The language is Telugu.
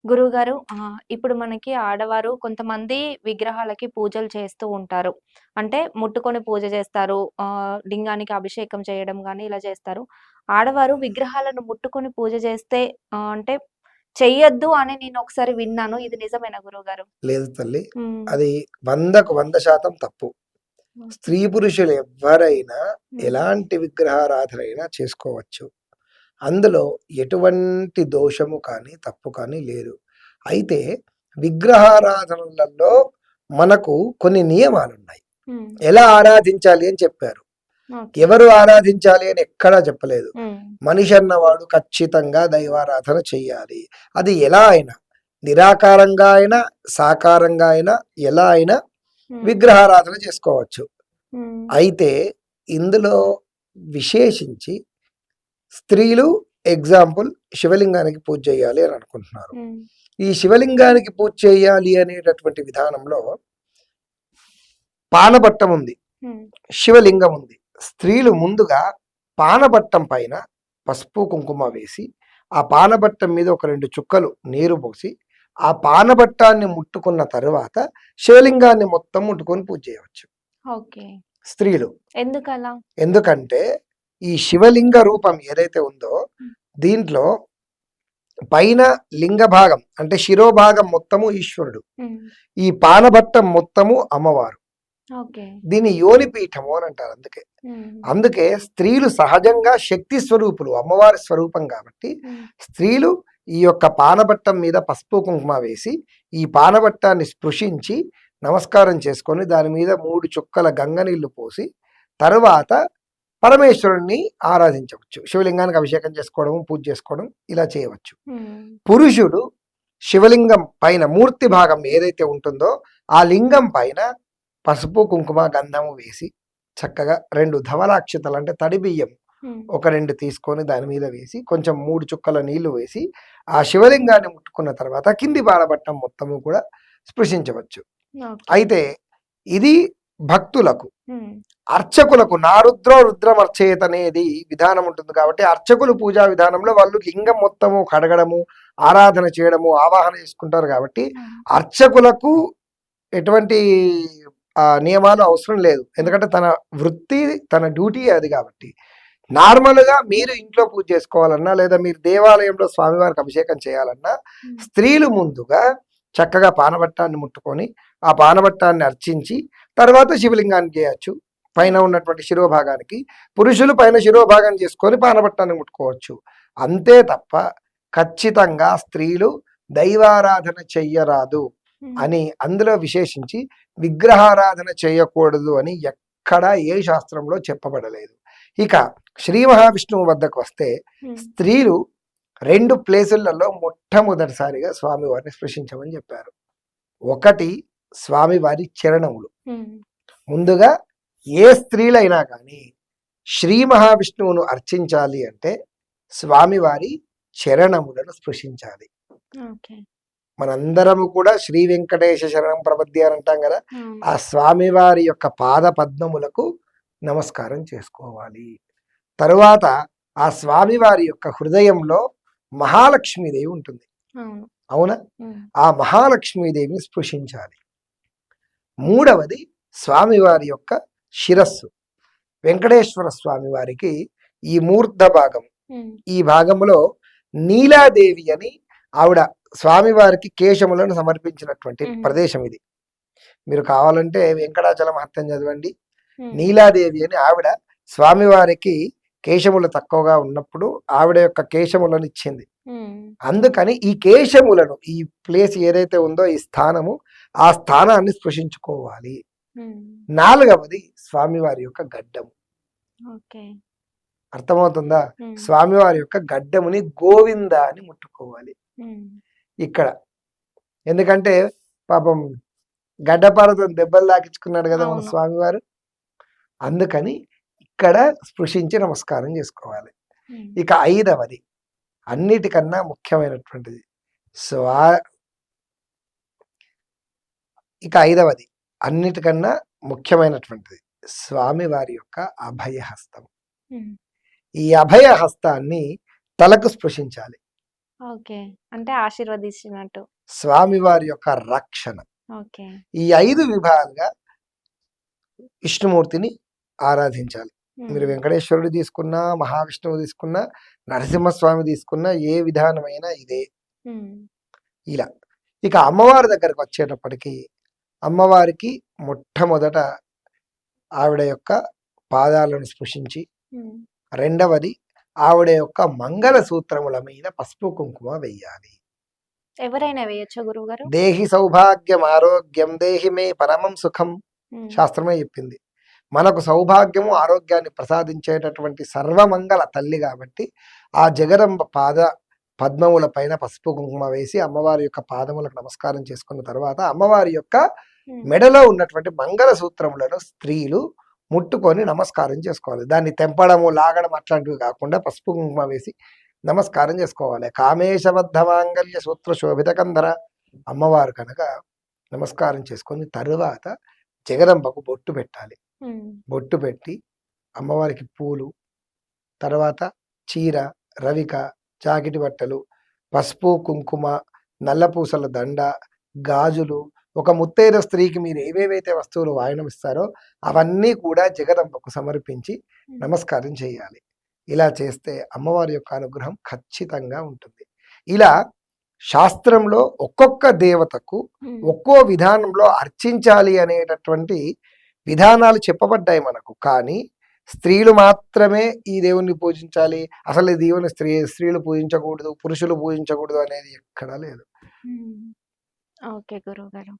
గురువుగారు ఇప్పుడు మనకి ఆడవారు కొంతమంది విగ్రహాలకి పూజలు చేస్తూ ఉంటారు. అంటే ముట్టుకొని పూజ చేస్తారు. లింగానికి అభిషేకం చేయడం గాని ఇలా చేస్తారు. ఆడవారు విగ్రహాలను ముట్టుకొని పూజ చేస్తే అంటే చెయ్యొద్దు అని నేనొకసారి విన్నాను. ఇది నిజమేనా గురువుగారు? లేదు తల్లి. హ్మ్. అది 100కు 100% తప్పు. హ్మ్. స్త్రీ పురుషులు ఎవ్వరైనా హ్మ్. ఎలాంటి విగ్రహారాధన అయినా చేసుకోవచ్చు. అందులో ఎటువంటి దోషము కానీ, తప్పు కానీ లేదు. అయితే విగ్రహారాధనలలో మనకు కొన్ని నియమాలున్నాయి. హ్మ్. ఎలా ఆరాధించాలి అని చెప్పారు. ఓకే. ఎవరు ఆరాధించాలి అని ఎక్కడా చెప్పలేదు. హ్మ్. మనిషి అన్నవాడు ఖచ్చితంగా దైవారాధన చెయ్యాలి. అది ఎలా అయినా, నిరాకారంగా అయినా, సాకారంగా అయినా, ఎలా అయినా హ్మ్. విగ్రహారాధన చేసుకోవచ్చు. హ్మ్. అయితే ఇందులో విశేషించి స్త్రీలు ఎగ్జాంపుల్ శివలింగానికి పూజ చేయాలి అని అనుకుంటున్నారు. హ్మ్. ఈ శివలింగానికి పూజ చేయాలి అనేటటువంటి విధానంలో పానబట్టం ఉంది, హ్మ్. శివలింగం ఉంది. స్త్రీలు ముందుగా పానబట్టం పైన పసుపు కుంకుమ వేసి ఆ పానబట్టం మీద ఒక 2 చుక్కలు నీరు పోసి ఆ పానబట్టాన్ని ముట్టుకున్న తరువాత శివలింగాన్ని మొత్తం ముట్టుకొని పూజ చేయవచ్చు ఓకే. స్త్రీలు. ఎందుకలా? ఎందుకంటే ఈ శివలింగ రూపం ఏదైతే ఉందో హ్మ్. దీంట్లో పైన లింగ భాగం అంటే శిరోభాగం మొత్తము ఈశ్వరుడు, హ్మ్. ఈ పానబట్టం మొత్తము అమ్మవారు. ఓకే. దీన్ని యోనిపీఠము అని అంటారు. హ్మ్. అందుకే స్త్రీలు సహజంగా శక్తి స్వరూపులు, అమ్మవారి స్వరూపం కాబట్టి హ్మ్. స్త్రీలు ఈ యొక్క పానబట్టం మీద పసుపు కుంకుమ వేసి ఈ పానబట్టాన్ని స్పృశించి నమస్కారం చేసుకొని దాని మీద 3 చుక్కల గంగ నీళ్లు పోసి తరువాత పరమేశ్వరుణ్ణి ఆరాధించవచ్చు. శివలింగానికి అభిషేకం చేసుకోవడం, పూజ చేసుకోవడం ఇలా చేయవచ్చు. హ్మ్. పురుషుడు శివలింగం పైన మూర్తి భాగం ఏదైతే ఉంటుందో ఆ లింగం పైన పసుపు కుంకుమ గంధము వేసి చక్కగా 2 ధవళాక్షతలు అంటే తడి బియ్యం హ్మ్. ఒక 2 తీసుకొని దాని మీద వేసి కొంచెం 3 చుక్కల నీళ్లు వేసి ఆ శివలింగాన్ని ముట్టుకున్న తర్వాత కింది పానబట్టం మొత్తము కూడా స్పృశించవచ్చు. ఓకే. అయితే ఇది భక్తులకు. హ్మ్. అర్చకులకు రుద్రమర్చేత్ అనేది విధానం ఉంటుంది కాబట్టి అర్చకులు పూజా విధానంలో వాళ్ళు లింగం మొత్తము కడగడము, ఆరాధన చేయడము, ఆవాహన చేసుకుంటారు కాబట్టి హ్మ్. అర్చకులకు ఎటువంటి నియమాలు అవసరం లేదు. ఎందుకంటే తన వృత్తి, తన డ్యూటీ అది కాబట్టి. నార్మల్‌గా మీరు ఇంట్లో పూజ చేసుకోవాలన్నా, లేదా మీరు దేవాలయంలో స్వామివారికి అభిషేకం చేయాలన్నా, హ్మ్. స్త్రీలు ముందుగా చక్కగా పానబట్టాన్ని ముట్టుకొని, ఆ పానబట్టాన్ని అర్చించి, తర్వాత శివలింగానికి చేయొచ్చు. పైన ఉన్నటువంటి శిరోభాగానికి. పురుషులు పైన శిరోభాగం చేసుకొని పానబట్టాన్ని ముట్టుకోవచ్చు. అంతే తప్ప ఖచ్చితంగా స్త్రీలు దైవారాధన చెయ్యరాదు హ్మ్. అని అందులో విశేషించి విగ్రహారాధన చేయకూడదు అని ఎక్కడా ఏ శాస్త్రంలో చెప్పబడలేదు. ఇక శ్రీ మహావిష్ణువు వద్దకు వస్తే హ్మ్. స్త్రీలు 2 ప్లేసులలో మొట్టమొదటిసారిగా స్వామివారిని స్పృశించమని చెప్పారు. ఒకటి స్వామివారి చరణములు. హ్మ్. ముందుగా ఏ స్త్రీలైనా కానీ శ్రీ మహావిష్ణువును అర్చించాలి అంటే స్వామివారి చరణములను స్పృశించాలి. ఓకే. మనందరము కూడా శ్రీ వెంకటేశ శరణం ప్రపద్య అని అంటాం కదా, హ్మ్. ఆ స్వామివారి యొక్క పాద పద్మములకు నమస్కారం చేసుకోవాలి. తరువాత ఆ స్వామివారి యొక్క హృదయంలో మహాలక్ష్మీదేవి ఉంటుంది. అవును. అవునా? హ్మ్. ఆ మహాలక్ష్మీదేవిని స్పృశించాలి. మూడవది స్వామివారి యొక్క శిరస్సు. వెంకటేశ్వర స్వామి వారికి ఈ మూర్ధ భాగం, హ్మ్. ఈ భాగంలో నీలాదేవి అని ఆవిడ స్వామివారికి కేశములను సమర్పించినటువంటి హుహు. ప్రదేశం ఇది. మీరు కావాలంటే వెంకటాచల మహత్యం చదవండి. హ్మ్. నీలాదేవి అని ఆవిడ స్వామివారికి కేశములు తక్కువగా ఉన్నప్పుడు ఆవిడ యొక్క కేశములను ఇచ్చింది. హ్మ్. అందుకని ఈ కేశములను, ఈ ప్లేస్ ఏదైతే ఉందో ఈ స్థానము, ఆ స్థానాన్ని స్పృశించుకోవాలి. హ్మ్. నాలుగవది స్వామివారి యొక్క గడ్డము. ఓకే. అర్థమవుతుందా? హ్మ్. స్వామివారి యొక్క గడ్డముని గోవింద అని ముట్టుకోవాలి హ్మ్. ఇక్కడ. ఎందుకంటే పాపం గడ్డపారతో దెబ్బలు తాకించుకున్నాడు కదా మన అవును. స్వామివారు. అందుకని ఇక్కడ స్పృశించి నమస్కారం చేసుకోవాలి. హ్మ్. ఇక ఐదవది అన్నిటికన్నా ముఖ్యమైనటువంటిది స్వా ఇక ఐదవది అన్నిటికన్నా ముఖ్యమైనటువంటిది స్వామివారి యొక్క అభయహస్తం. హ్మ్. ఈ అభయ హస్తాన్ని తలకు స్పృశించాలి. ఓకే. అంటే ఆశీర్వదించినట్టు. స్వామివారి యొక్క రక్షణ. ఓకే. ఈ 5 విధాలుగా విష్ణుమూర్తిని ఆరాధించాలి. మీరు హ్మ్. వెంకటేశ్వరుడు తీసుకున్నా, మహావిష్ణువు తీసుకున్నా, నరసింహస్వామి తీసుకున్నా ఏ విధానమైనా ఇదే. హ్మ్. ఇలా. ఇక అమ్మవారి దగ్గరకొచ్చేటప్పటికి, అమ్మవారికి మొట్టమొదట ఆవిడ యొక్క పాదాలను స్పృశించి, హ్మ్. రెండవది ఆవిడ యొక్క మంగళ సూత్రముల మీద పసుపు, కుంకుమ వెయ్యాలి. ఎవరైనా వేయొచ్చా గురువుగారు? దేహి సౌభాగ్యం ఆరోగ్యం దేహి మే పరమం సుఖం హ్మ్. శాస్త్రమే చెప్పింది. మనకు సౌభాగ్యము, ఆరోగ్యాన్ని ప్రసాదించేటటువంటి సర్వమంగళ తల్లి కాబట్టి, ఆ జగదంబ పాద పద్మముల పైన పసుపు, కుంకుమ వేసి అమ్మవారి యొక్క పాదములకు నమస్కారం చేసుకున్న తర్వాత, అమ్మవారి యొక్క హ్మ్. మెడలో ఉన్నటువంటి మంగళ సూత్రములను స్త్రీలు ముట్టుకొని నమస్కారం చేసుకోవాలి. దాన్ని తెంపడము, లాగడం అట్లాంటివి కాకుండా పసుపు, కుంకుమ వేసి నమస్కారం చేసుకోవాలి. కామేశబద్ధ మాంగళ్య సూత్ర శోభిత కంధర అమ్మవారు కనుక నమస్కారం చేసుకొని తరువాత జగదంబకు బొట్టు పెట్టాలి. హ్మ్. బొట్టు పెట్టి అమ్మవారికి పూలు, తర్వాత చీర, రవిక, జాకెట్ బట్టలు, పసుపు, కుంకుమ, నల్లపూసల దండ, గాజులు, ఒక ముత్తైద స్త్రీకి మీరు ఏవేవైతే వస్తువులు వాయనం ఇస్తారో అవన్నీ కూడా జగదంబకు సమర్పించి హ్మ్. నమస్కారం చేయాలి. ఇలా చేస్తే అమ్మవారి యొక్క అనుగ్రహం ఖచ్చితంగా ఉంటుంది. ఇలా శాస్త్రంలో ఒక్కొక్క దేవతకు హ్మ్. ఒక్కో విధానంలో అర్చించాలి అనేటటువంటి విధానాలు చెప్పబడ్డాయి మనకు. కానీ స్త్రీలు మాత్రమే ఈ దేవుణ్ణి పూజించాలి, అసలు ఈ దేవుని స్త్రీలు పూజించకూడదు, పురుషులు పూజించకూడదు అనేది ఎక్కడా లేదు. హ్మ్. ఓకే గురువుగారు.